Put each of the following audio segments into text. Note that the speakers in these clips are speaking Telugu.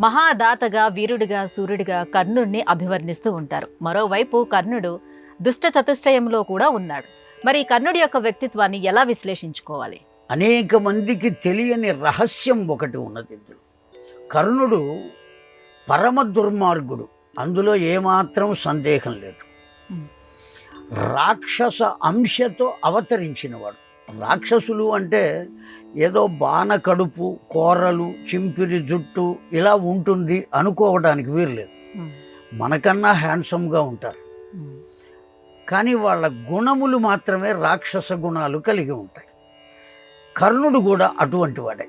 మహాదాతగా, వీరుడిగా, సూర్యుడిగా కర్ణుడిని అభివర్ణిస్తూ ఉంటారు. మరోవైపు కర్ణుడు దుష్ట చతుష్టయంలో కూడా ఉన్నాడు. మరి ఈ కర్ణుడి యొక్క వ్యక్తిత్వాన్ని ఎలా విశ్లేషించుకోవాలి? అనేక మందికి తెలియని రహస్యం ఒకటి ఉన్నది ఇందులో. కర్ణుడు పరమ దుర్మార్గుడు, అందులో ఏమాత్రం సందేహం లేదు. రాక్షస అంశతో అవతరించినవాడు. రాక్షసులు అంటే ఏదో బాణ కడుపు, కోరలు, చింపిరి జుట్టు ఇలా ఉంటుంది అనుకోవడానికి వీర్లేదు. మనకన్నా హ్యాండ్సమ్గా ఉంటారు, కానీ వాళ్ళ గుణములు మాత్రమే రాక్షస గుణాలు కలిగి ఉంటాయి. కర్ణుడు కూడా అటువంటి వాడే.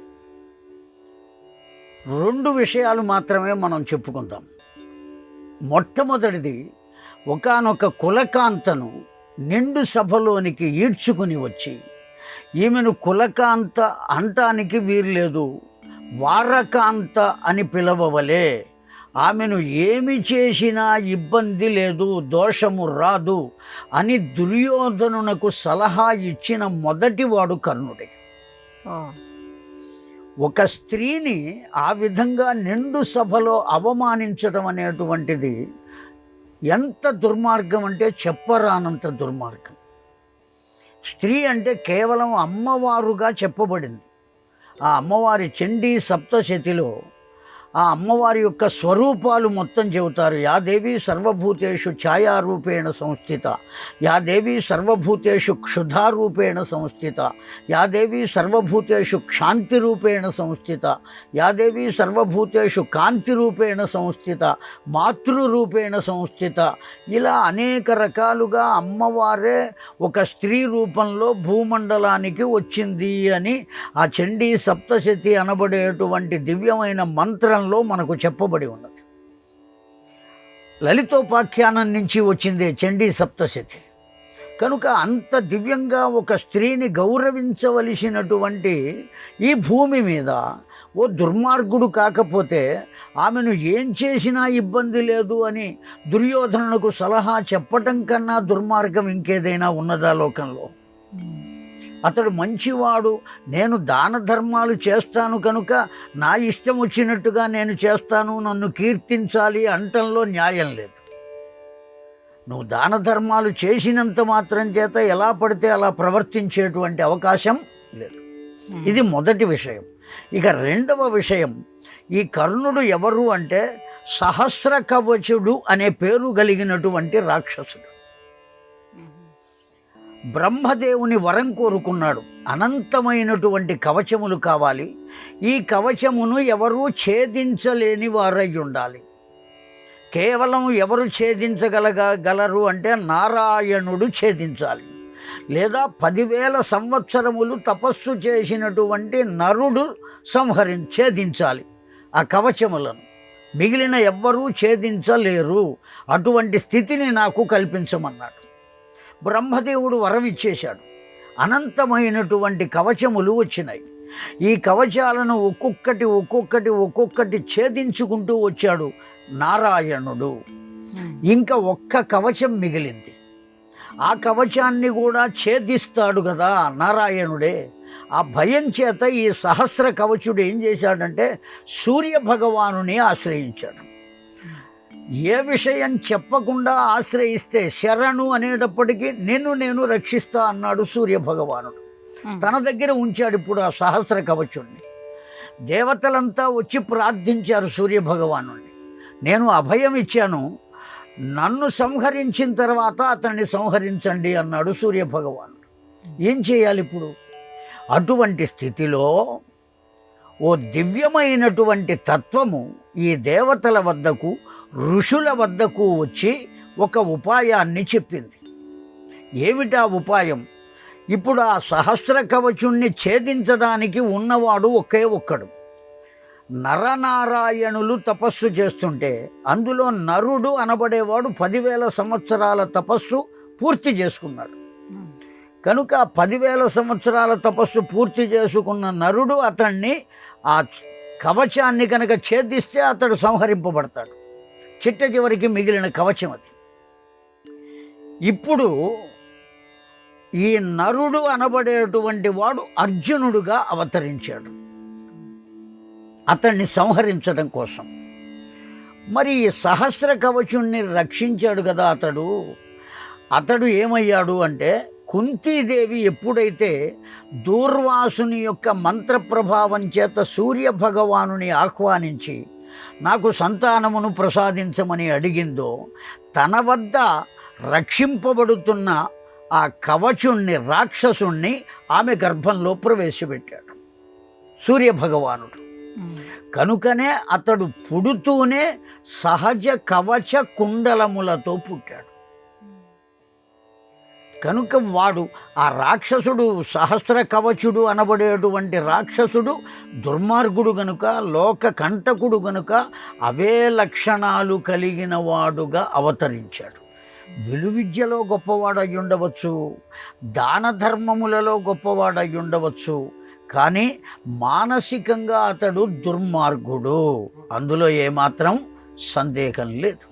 రెండు విషయాలు మాత్రమే మనం చెప్పుకుందాం. మొట్టమొదటిది, ఒకానొక కులకాంతను నిండు సభలోనికి ఈడ్చుకుని వచ్చి, ఈమెను కులకాంత అంటానికి వీర్లేదు, వారకాంత అని పిలవవలే, ఆమెను ఏమి చేసినా ఇబ్బంది లేదు, దోషము రాదు అని దుర్యోధనునకు సలహా ఇచ్చిన మొదటివాడు కర్ణుడే. ఒక స్త్రీని ఆ విధంగా నిండు సభలో అవమానించడం అనేటువంటిది ఎంత దుర్మార్గం అంటే చెప్పరానంత దుర్మార్గం. స్త్రీ అంటే కేవలం అమ్మవారుగా చెప్పబడింది. ఆ అమ్మవారి చండీ సప్తశతిలో ఆ అమ్మవారి యొక్క స్వరూపాలు మొత్తం చెబుతారు. యా దేవి సర్వభూతేషు ఛాయారూపేణ సంస్థిత, యా దేవి సర్వభూతేషు క్షుధారూపేణ సంస్థిత, యా దేవి సర్వభూతేషు క్షాంతిరూపేణ సంస్థిత, యా దేవి సర్వభూతేషు కాంతిరూపేణ సంస్థిత, మాతృరూపేణ సంస్థిత. ఇలా అనేక రకాలుగా అమ్మవారే ఒక స్త్రీ రూపంలో భూమండలానికి వచ్చింది అని ఆ చండీ సప్తశతి అనబడేటువంటి దివ్యమైన మంత్రం మనకు చెప్పబడి ఉన్నది. లలితోపాఖ్యానం నుంచి వచ్చింది చండీ సప్తశతి. కనుక అంత దివ్యంగా ఒక స్త్రీని గౌరవించవలసినటువంటి ఈ భూమి మీద ఓ దుర్మార్గుడు కాకపోతే ఆమెను ఏం చేసినా ఇబ్బంది లేదు అని దుర్యోధనులకు సలహా చెప్పటం కన్నా దుర్మార్గం ఇంకేదైనా ఉన్నదా లోకంలో? అతడు మంచివాడు, నేను దాన ధర్మాలు చేస్తాను కనుక నా ఇష్టం వచ్చినట్టుగా నేను చేస్తాను, నన్ను కీర్తించాలి అంటంలో న్యాయం లేదు. నువ్వు దాన ధర్మాలు చేసినంత మాత్రం చేత ఎలా పడితే అలా ప్రవర్తించేటువంటి అవకాశం లేదు. ఇది మొదటి విషయం. ఇక రెండవ విషయం, ఈ కర్ణుడు ఎవరు అంటే సహస్ర కవచుడు అనే పేరు కలిగినటువంటి రాక్షసుడు. బ్రహ్మదేవుని వరం కోరుకున్నాడు, అనంతమైనటువంటి కవచములు కావాలి, ఈ కవచమును ఎవరూ ఛేదించలేని వారై ఉండాలి. కేవలం ఎవరు ఛేదించగలరు అంటే నారాయణుడు ఛేదించాలి, లేదా 10,000 సంవత్సరములు తపస్సు చేసినటువంటి నరుడు ఛేదించాలి ఆ కవచములను. మిగిలిన ఎవ్వరూ ఛేదించలేరు. అటువంటి స్థితిని నాకు కల్పించమన్నాడు. బ్రహ్మదేవుడు వరం ఇచ్చేశాడు. అనంతమైనటువంటి కవచములు వచ్చినాయి. ఈ కవచాలను ఒక్కొక్కటి ఛేదించుకుంటూ వచ్చాడు నారాయణుడు. ఇంకా ఒక్క కవచం మిగిలింది. ఆ కవచాన్ని కూడా ఛేదిస్తాడు కదా నారాయణుడే. ఆ భయం చేత ఈ సహస్ర కవచుడు ఏం చేశాడంటే సూర్య భగవానుని ఆశ్రయించాడు. ఏ విషయం చెప్పకుండా ఆశ్రయిస్తే శరణు అనేటప్పటికీ నేను రక్షిస్తా అన్నాడు సూర్య భగవానుడు. తన దగ్గర ఉంచాడు ఇప్పుడు ఆ సహస్ర కవచుణ్ణి. దేవతలంతా వచ్చి ప్రార్థించారు సూర్య భగవానుణ్ణి. నేను అభయం ఇచ్చాను, నన్ను సంహరించిన తర్వాత అతన్ని సంహరించండి అన్నాడు సూర్య భగవానుడు. ఏం చేయాలి ఇప్పుడు? అటువంటి స్థితిలో ఓ దివ్యమైనటువంటి తత్వము ఈ దేవతల వద్దకు, ఋషుల వద్దకు వచ్చి ఒక ఉపాయాన్ని చెప్పింది. ఏమిటా ఉపాయం? ఇప్పుడు ఆ సహస్ర కవచుణ్ణి ఛేదించడానికి ఉన్నవాడు ఒకే ఒక్కడు. నరనారాయణులు తపస్సు చేస్తుంటే అందులో నరుడు అనబడేవాడు 10,000 సంవత్సరాల తపస్సు పూర్తి చేసుకున్నాడు. కనుక 10,000 సంవత్సరాల తపస్సు పూర్తి చేసుకున్న నరుడు అతన్ని ఆ కవచాన్ని కనుక ఛేదిస్తే అతడు సంహరింపబడతాడు. చిట్ట చివరికి మిగిలిన కవచం అది. ఇప్పుడు ఈ నరుడు అనబడేటువంటి వాడు అర్జునుడుగా అవతరించాడు. అతన్ని సంహరించడం కోసం. మరి సహస్ర కవచుణ్ణి రక్షించాడు కదా అతడు ఏమయ్యాడు అంటే, కుంతీదేవి ఎప్పుడైతే దూర్వాసుని యొక్క మంత్ర ప్రభావం చేత సూర్య భగవానుని ఆహ్వానించి నాకు సంతానమును ప్రసాదించమని అడిగిందో, తన వద్ద రక్షింపబడుతున్న ఆ కవచుణ్ణి, రాక్షసుణ్ణి ఆమె గర్భంలో ప్రవేశపెట్టాడు సూర్యభగవానుడు. కనుకనే అతడు పుడుతూనే సహజ కవచ కుండలములతో పుట్టాడు. కనుక వాడు ఆ రాక్షసుడు, సహస్ర కవచుడు అనబడేటువంటి రాక్షసుడు దుర్మార్గుడు గనుక, లోక కంటకుడు గనుక అవే లక్షణాలు కలిగిన వాడుగా అవతరించాడు. విలువిద్యలో గొప్పవాడై ఉండవచ్చు, దాన ధర్మములలో గొప్పవాడై ఉండవచ్చు, కానీ మానసికంగా అతడు దుర్మార్గుడు, అందులో ఏమాత్రం సందేహం లేదు.